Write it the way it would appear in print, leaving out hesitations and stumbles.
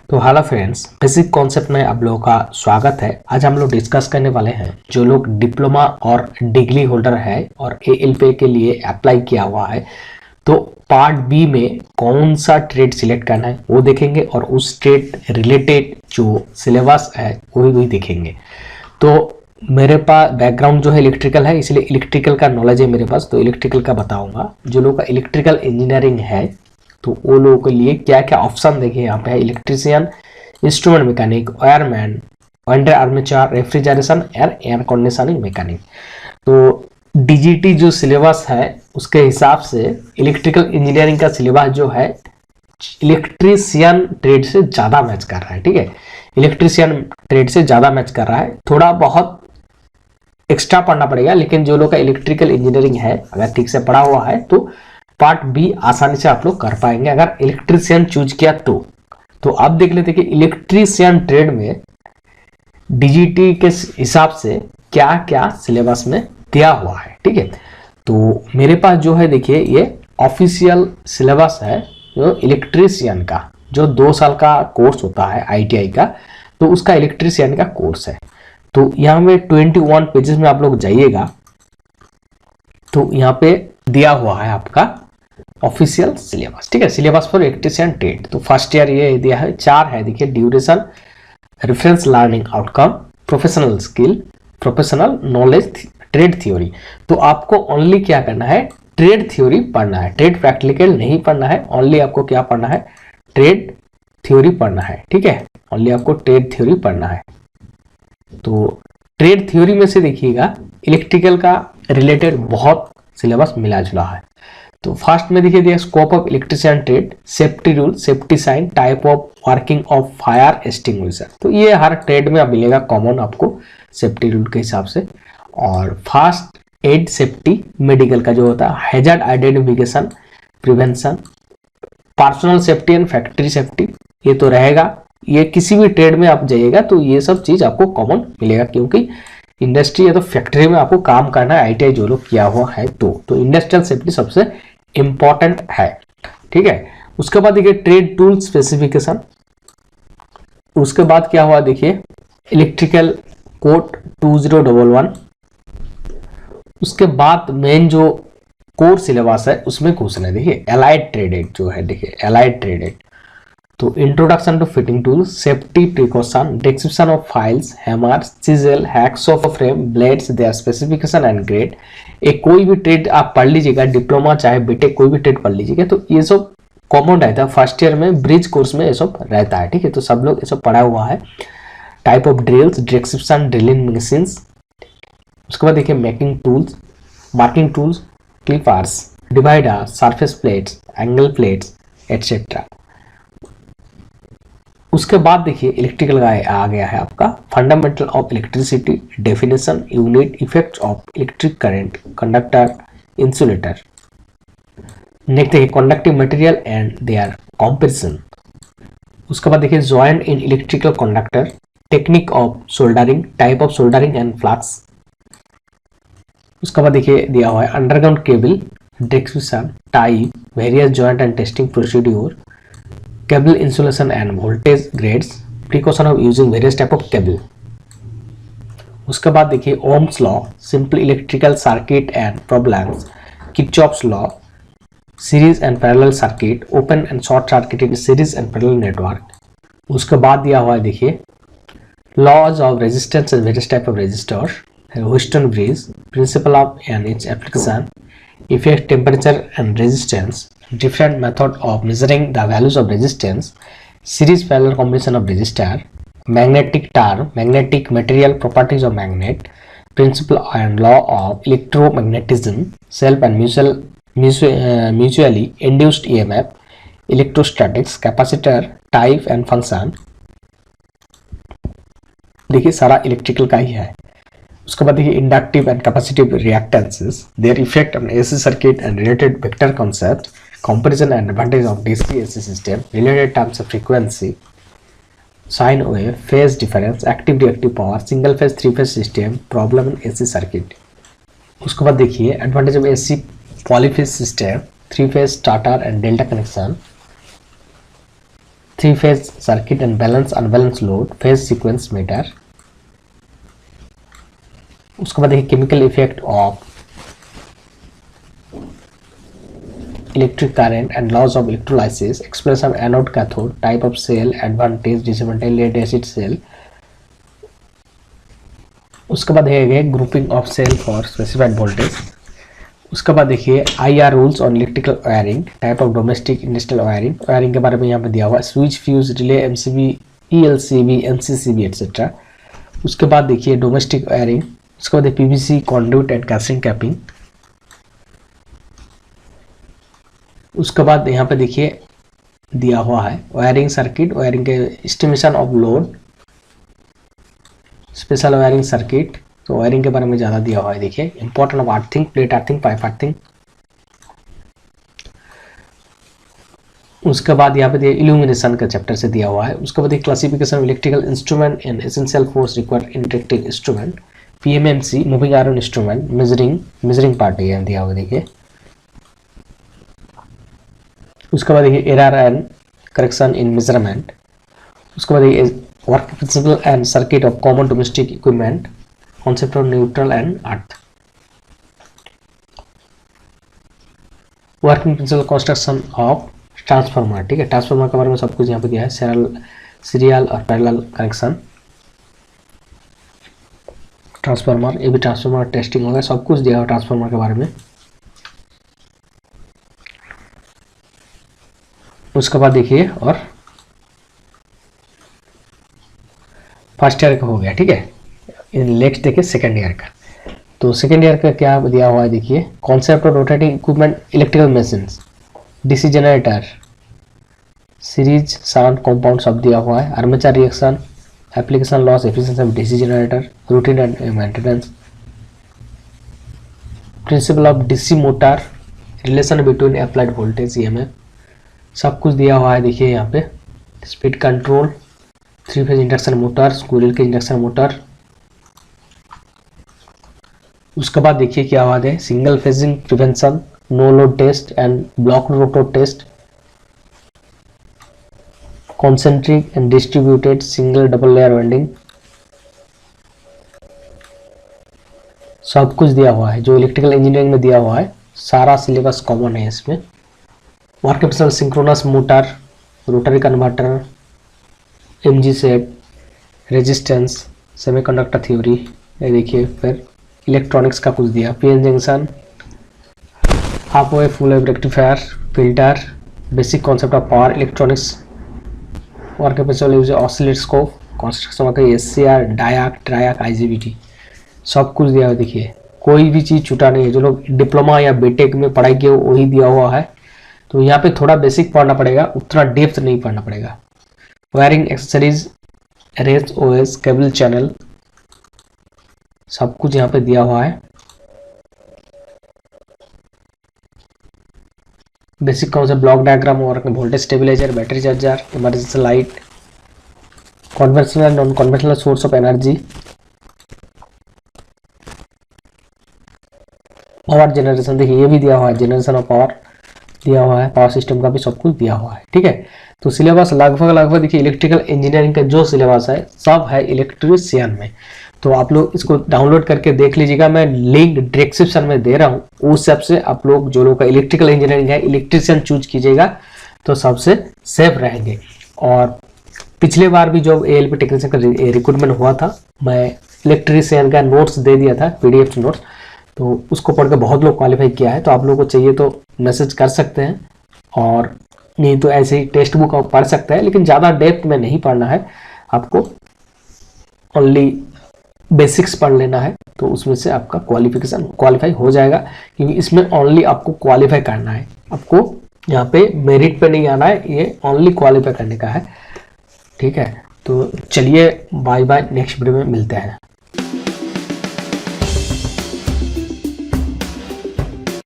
तो hello friends, basic concept में आप लोगों का स्वागत है। आज हम लोग डिस्कस करने वाले हैं जो लोग डिप्लोमा और डिग्री होल्डर है और एएलपी के लिए अप्लाई किया हुआ है, तो पार्ट बी में कौन सा ट्रेड सिलेक्ट करना है वो देखेंगे और उस ट्रेड रिलेटेड जो सिलेबस है वो भी देखेंगे। तो मेरे पास बैकग्राउंड जो है इलेक्ट्रिकल है, इसलिए इलेक्ट्रिकल का नॉलेज है मेरे पास, तो इलेक्ट्रिकल का बताऊंगा। जो लोग का इलेक्ट्रिकल इंजीनियरिंग है तो वो लोगों के लिए क्या क्या ऑप्शन देखिए यहाँ पे है। Electrician, instrument mechanic, wireman, under armature, refrigeration और एयर कंडीशनिंग मैकेनिक। तो डीजीटी जो सिलेबस है उसके हिसाब से इलेक्ट्रिकल इंजीनियरिंग का सिलेबस जो है इलेक्ट्रीशियन ट्रेड से ज़्यादा मैच कर रहा है। ठीक है, इलेक्ट्रीशियन ट्रेड से ज़्यादा मैच कर रहा है। थोड़ा बहुत एक्स्ट्रा पढ़ना पड़ेगा, लेकिन जो लोग का इलेक्ट्रिकल इंजीनियरिंग है अगर ठीक से पढ़ा हुआ है तो पार्ट बी आसानी से आप लोग कर पाएंगे अगर इलेक्ट्रीशियन चूज किया तो आप देख लेते कि इलेक्ट्रीशियन ट्रेड में डीजीटी के हिसाब से क्या क्या सिलेबस में दिया हुआ है। ठीक है, तो मेरे पास जो है देखिए ये ऑफिशियल सिलेबस है जो इलेक्ट्रीशियन का, जो 2 साल का कोर्स होता है आईटीआई का, तो उसका इलेक्ट्रीशियन का कोर्स है। तो यहाँ पे 21 पेजेस में आप लोग जाइएगा तो यहाँ पे दिया हुआ है आपका ऑफिशियल सिलेबस। ठीक है, सिलेबस फॉर इलेक्ट्रीशियन ट्रेड। तो फर्स्ट ईयर ये दिया है, 4 है देखिए, duration, reference learning outcome, professional skill, professional knowledge, trade theory. तो आपको ओनली क्या करना है, ट्रेड थ्योरी पढ़ना है, ट्रेड प्रैक्टिकल नहीं पढ़ना है। ओनली आपको क्या पढ़ना है, ट्रेड थ्योरी पढ़ना है। ठीक है, ओनली आपको ट्रेड थ्योरी पढ़ना है। तो ट्रेड थ्योरी में से देखिएगा इलेक्ट्रिकल का रिलेटेड बहुत सिलेबस मिला जुला है। तो फर्स्ट में देखिए दिया scope of electrician trade, safety rule, safety sign, type of working of fire extinguisher. तो ये हर ट्रेड में अब मिलेगा कॉमन आपको सेफ्टी रूल के हिसाब से। और फास्ट एड सेफ्टी, मेडिकल का जो होता है, hazard identification, prevention, personal safety and factory safety, ये तो रहेगा। ये किसी भी ट्रेड में आप जाइएगा तो ये सब चीज आपको कॉमन मिलेगा, क्योंकि इंडस्ट्री या तो फैक्ट्री में आपको काम करना है, आईटीआई जो लोग किया हुआ है तो इंडस्ट्रियल सेफ्टी सबसे इंपॉर्टेंट है। ठीक है, उसके बाद देखिए ट्रेड टूल स्पेसिफिकेशन, उसके बाद क्या हुआ देखिए इलेक्ट्रिकल कोड 2011। उसके बाद मेन जो कोर सिलेबस है उसमें क्वेश्चन है देखिए एलाइड ट्रेड एक्ट जो है, देखिए एलाइड ट्रेड एक्ट। तो introduction to fitting tools, safety precaution, description of files, hammer, chisel, hacks of frame, blades, their specification and grade. एक कोई भी ट्रेड आप पढ़ लीजिएगा, डिप्लोमा चाहे बीटेक कोई भी ट्रेड पढ़ लीजिएगा, तो ये सब कॉमन रहता है। फर्स्ट ईयर में ब्रिज कोर्स में ये सब रहता है। ठीक है, तो सब लोग ये सब पढ़ा हुआ है। Type of drills, description drilling machines. उसके बाद देखिए making tools, marking tools, clippers, divider, surface plates, angle plates etcetera. उसके बाद देखिए इलेक्ट्रिकल का आ गया है आपका fundamental of electricity, definition, unit, effects of electric current, conductor, insulator. Next देखिए conductive material and their comparison. उसके बाद देखिए joint in electrical conductor, technique of soldering, type of soldering and flux. उसके बाद देखिए दिया हुआ है underground cable, description, type, various joint and testing procedure, cable insulation and voltage grades, precaution of using various type of cable। उसके बाद देखिए Ohm's law, simple electrical circuit and problems, Kirchhoff's law, series and parallel circuit, open and short circuited series and parallel network. उसके बाद दिया हुआ है देखिए laws of resistance and various type of resistors, Wheatstone bridge, principle of and its application, effect, temperature and resistance, different method of measuring the values of resistance, series parallel combination of resistor, magnetic term, magnetic material properties of magnet, principle and law of electromagnetism, self and mutually induced EMF, electrostatics, capacitor, type and function। देखिए सारा electrical का ही है। उसके बाद देखिए inductive and capacitive reactances, their effect on AC circuit and related vector concept, comparison and advantage of DC AC system, related terms of frequency, sine wave, phase difference, active reactive power, single phase 3 phase system, problem in AC circuit। उसके बाद देखिए advantage of AC polyphase system, 3 phase starter and delta connection, three phase circuit and balance unbalance load, phase sequence meter. उसके बाद देखिए chemical effect of electric current and laws of electrolysis, expression anode cathode, type of cell, advantage disadvantage, lead acid cell. उसके बाद है grouping of cell for specified voltage. उसके बाद देखिए IR rules on electrical wiring, type of domestic industrial wiring, wiring के बारे में यहाँ पे दिया हुआ है, switch, fuse, relay, MCB, ELCB, NCCB etcetera. उसके बाद देखिए डोमेस्टिक वायरिंग। उसके बाद PVC कॉन्ड्यूट एंड कैसिंग कैपिंग। उसके बाद यहाँ पे देखिए दिया हुआ है वायरिंग सर्किट, वायरिंग के estimation of load, special wiring circuit. तो वायरिंग के बारे में ज़्यादा दिया हुआ है। देखिए important of earthing, plate earthing, pipe earthing. उसके बाद यहाँ पे दिया इल्यूमिनेशन का चैप्टर से दिया हुआ है। उसके बाद classification of electrical instrument and essential force required in electric instrument, PMMC moving iron instrument, measuring part है दिया हुआ देखिए। उसके बाद देखिए error and correction in measurement. उसके बाद देखिए work principal and circuit of common domestic equipment, concept of neutral and earth, working principle construction of transformer. ठीक है, ट्रांसफार्मर के बारे में सब कुछ यहाँ पे दिया है, सीरियल और पैरेलल कनेक्शन ट्रांसफार्मर, ये भी ट्रांसफार्मर टेस्टिंग होगा, सब कुछ दिया हुआ ट्रांसफार्मर के बारे में। उसके बाद देखिए और फर्स्ट ईयर का हो गया। ठीक है, नेक्स्ट देखिए सेकेंड ईयर का। तो सेकेंड ईयर का क्या दिया हुआ है देखिए, concept of rotating equipment electrical machines, DC generator, series shunt compound सब दिया हुआ है, armature reaction, application loss efficiency of DC generator, routine and maintenance, principle of DC motor, relation between applied voltage EMF, सब कुछ दिया हुआ है। देखिए यहाँ पे speed control, three phase induction motor, squirrel cage induction motor. उसके बाद देखिए क्या आवाज है, single phasing prevention, no load test and block rotor test, concentric and distributed single double layer winding, सब कुछ दिया हुआ है जो इलेक्ट्रिकल इंजीनियरिंग में दिया हुआ है, सारा सिलेबस कॉमन है इसमें। Work capacitance synchronous motor, rotary converter, MG set, resistance, semiconductor theory, ये देखिए। फिर इलेक्ट्रॉनिक्स का कुछ दिया, PN junction, half wave, full wave rectifier, filter, basic concept of power electronics, work capacitance oscilloscope, construction का SCR, डायाक, ट्रायाक, IGBT, सब कुछ दिया हुआ। देखिए कोई भी चीज़ छूटा नहीं है, जो लोग डिप्लोमा या बीटेक में पढ़ाई किए वही दिया हुआ है। तो यहाँ पे थोड़ा बेसिक पढ़ना पड़ेगा, उतना डेप्थ नहीं पढ़ना पड़ेगा। Wiring accessories, race OS, cable channel, सब कुछ यहाँ पे दिया हुआ है। बेसिक कौन सा ब्लॉक डायग्राम और voltage stabiliser, battery charger, emergency light, conventional non conventional source of energy, power generation, देखिए ये भी दिया हुआ है, जनरेशन ऑफ पावर दिया हुआ है, पावर सिस्टम का भी सब कुछ दिया हुआ है। ठीक है, तो सिलेबस लगभग देखिए इलेक्ट्रिकल इंजीनियरिंग का जो सिलेबस है सब है इलेक्ट्रीशियन में। तो आप लोग इसको डाउनलोड करके देख लीजिएगा, मैं लिंक डिस्क्रिप्शन में दे रहा हूँ, उस हिसाब से आप लोग जो लोग का इलेक्ट्रिकल इंजीनियरिंग है इलेक्ट्रीशियन चूज कीजिएगा तो सबसे सेफ रहेंगे। और पिछले बार भी जो ALP टेक्नीशियन का रिक्रूटमेंट हुआ था, मैं इलेक्ट्रीशियन का नोट्स दे दिया था, PDF नोट्स, तो उसको पढ़ के बहुत लोग क्वालिफाई किया है। तो आप लोगों को चाहिए तो मैसेज कर सकते हैं, और नहीं तो ऐसे ही टेक्स्ट बुक आप पढ़ सकते हैं, लेकिन ज़्यादा डेप्थ में नहीं पढ़ना है, आपको ओनली बेसिक्स पढ़ लेना है। तो उसमें से आपका क्वालिफाई हो जाएगा, क्योंकि इसमें ओनली आपको क्वालिफाई करना है, आपको यहाँ पे मेरिट पे नहीं आना है, ये ओनली क्वालिफाई करने का है। ठीक है, तो चलिए बाय बाय, नेक्स्ट वीडियो में मिलते हैं।